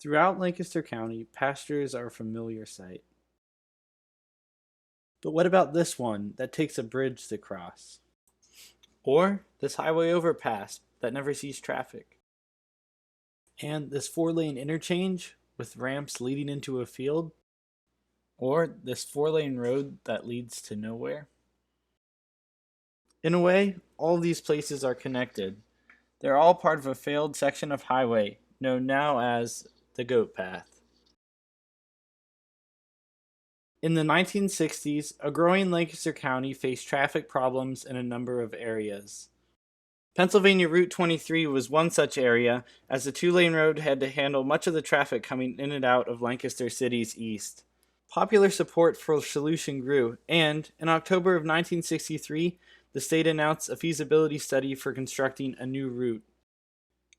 Throughout Lancaster County, pastures are a familiar sight. But what about this one that takes a bridge to cross? Or this highway overpass that never sees traffic? And this 4-lane interchange with ramps leading into a field? Or this 4-lane road that leads to nowhere? In a way, all of these places are connected. They're all part of a failed section of highway known now as the Goat Path. In the 1960s, a growing Lancaster County faced traffic problems in a number of areas. Pennsylvania Route 23 was one such area, as the 2-lane road had to handle much of the traffic coming in and out of Lancaster City's east. Popular support for a solution grew, and in October of 1963, the state announced a feasibility study for constructing a new route.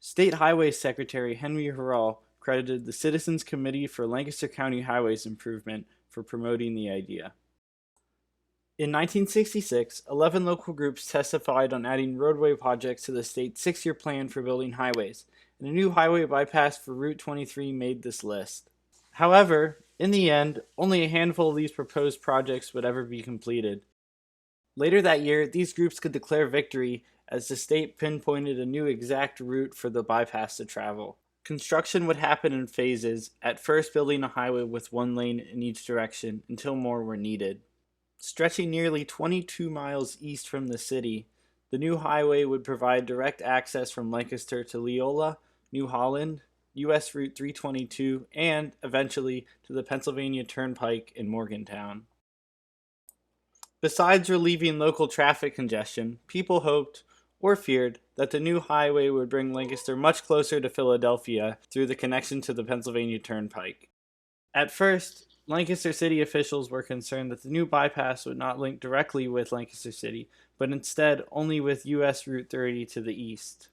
State Highway Secretary Henry Harrell credited the Citizens Committee for Lancaster County Highways Improvement for promoting the idea. In 1966, 11 local groups testified on adding roadway projects to the state's 6-year plan for building highways, and a new highway bypass for Route 23 made this list. However, in the end, only a handful of these proposed projects would ever be completed. Later that year, these groups could declare victory as the state pinpointed a new exact route for the bypass to travel. Construction would happen in phases, at first building a highway with 1 lane in each direction until more were needed. Stretching nearly 22 miles east from the city, the new highway would provide direct access from Lancaster to Leola, New Holland, U.S. Route 322, and, eventually, to the Pennsylvania Turnpike in Morgantown. Besides relieving local traffic congestion, people hoped, or feared, that the new highway would bring Lancaster much closer to Philadelphia through the connection to the Pennsylvania Turnpike. At first, Lancaster City officials were concerned that the new bypass would not link directly with Lancaster City, but instead only with U.S. Route 30 to the east.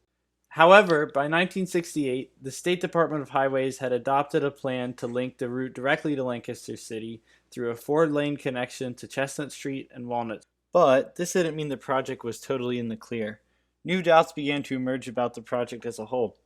However, by 1968, the State Department of Highways had adopted a plan to link the route directly to Lancaster City through a 4-lane connection to Chestnut Street and Walnut. But this didn't mean the project was totally in the clear. New doubts began to emerge about the project as a whole.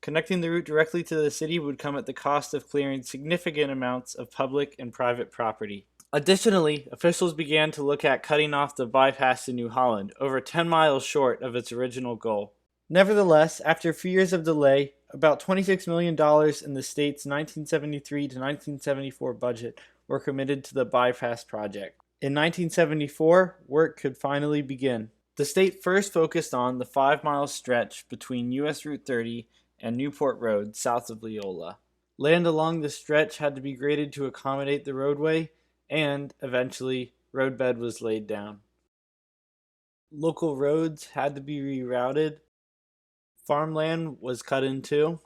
Connecting the route directly to the city would come at the cost of clearing significant amounts of public and private property. Additionally, officials began to look at cutting off the bypass in New Holland, over 10 miles short of its original goal. Nevertheless, after a few years of delay, about $26 million in the state's 1973 to 1974 budget were committed to the bypass project. In 1974, work could finally begin. The state first focused on the 5-mile stretch between U.S. Route 30 and Newport Road south of Leola. Land along the stretch had to be graded to accommodate the roadway, and, eventually, roadbed was laid down. Local roads had to be rerouted. Farmland was cut in two.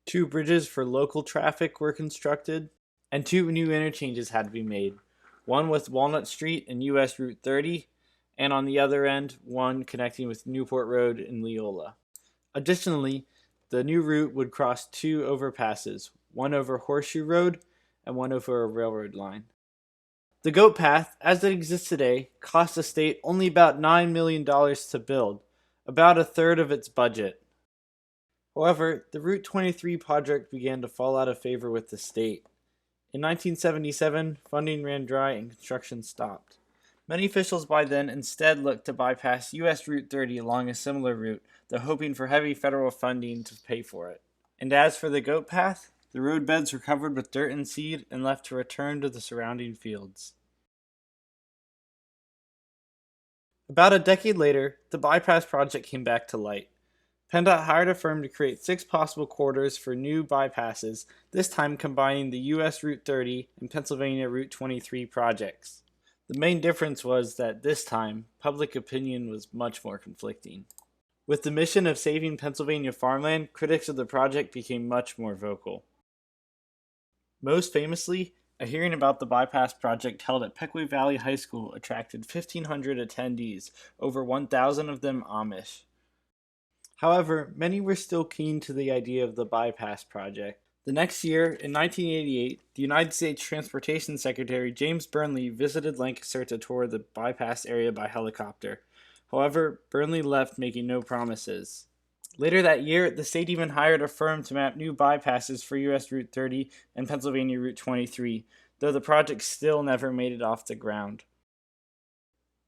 2 bridges for local traffic were constructed, and 2 new interchanges had to be made. One with Walnut Street and U.S. Route 30, and on the other end, one connecting with Newport Road in Leola. Additionally, the new route would cross 2 overpasses, one over Horseshoe Road and one over a railroad line. The Goat Path, as it exists today, cost the state only about $9 million to build, about a third of its budget. However, the Route 23 project began to fall out of favor with the state. In 1977, funding ran dry and construction stopped. Many officials by then instead looked to bypass U.S. Route 30 along a similar route, though hoping for heavy federal funding to pay for it. And as for the Goat Path, the roadbeds were covered with dirt and seed and left to return to the surrounding fields. About a decade later, the bypass project came back to light. PennDOT hired a firm to create 6 possible corridors for new bypasses, this time combining the U.S. Route 30 and Pennsylvania Route 23 projects. The main difference was that this time, public opinion was much more conflicting. With the mission of saving Pennsylvania farmland, critics of the project became much more vocal. Most famously, a hearing about the bypass project held at Pequea Valley High School attracted 1,500 attendees, over 1,000 of them Amish. However, many were still keen to the idea of the bypass project. The next year, in 1988, the United States Transportation Secretary James Burnley visited Lancaster to tour the bypass area by helicopter. However, Burnley left making no promises. Later that year, the state even hired a firm to map new bypasses for US Route 30 and Pennsylvania Route 23, though the project still never made it off the ground.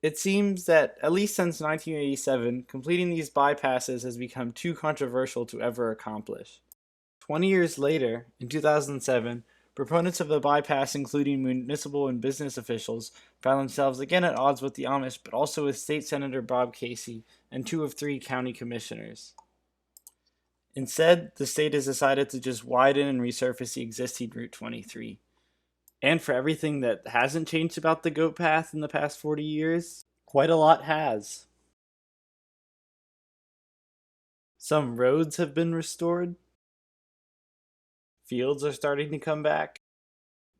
It seems that, at least since 1987, completing these bypasses has become too controversial to ever accomplish. 20 years later, in 2007, proponents of the bypass, including municipal and business officials, found themselves again at odds with the Amish, but also with State Senator Bob Casey and 2 of 3 county commissioners. Instead, the state has decided to just widen and resurface the existing Route 23. And for everything that hasn't changed about the goat path in the past 40 years, quite a lot has. Some roads have been restored, fields are starting to come back,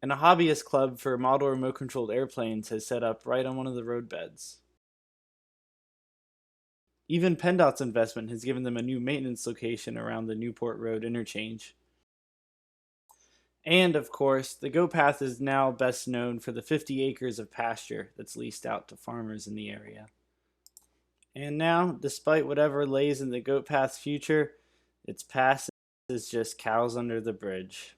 and a hobbyist club for model remote-controlled airplanes has set up right on one of the roadbeds. Even PennDOT's investment has given them a new maintenance location around the Newport Road interchange. And, of course, the goat path is now best known for the 50 acres of pasture that's leased out to farmers in the area. And now, despite whatever lays in the goat path's future, its past is just cows under the bridge.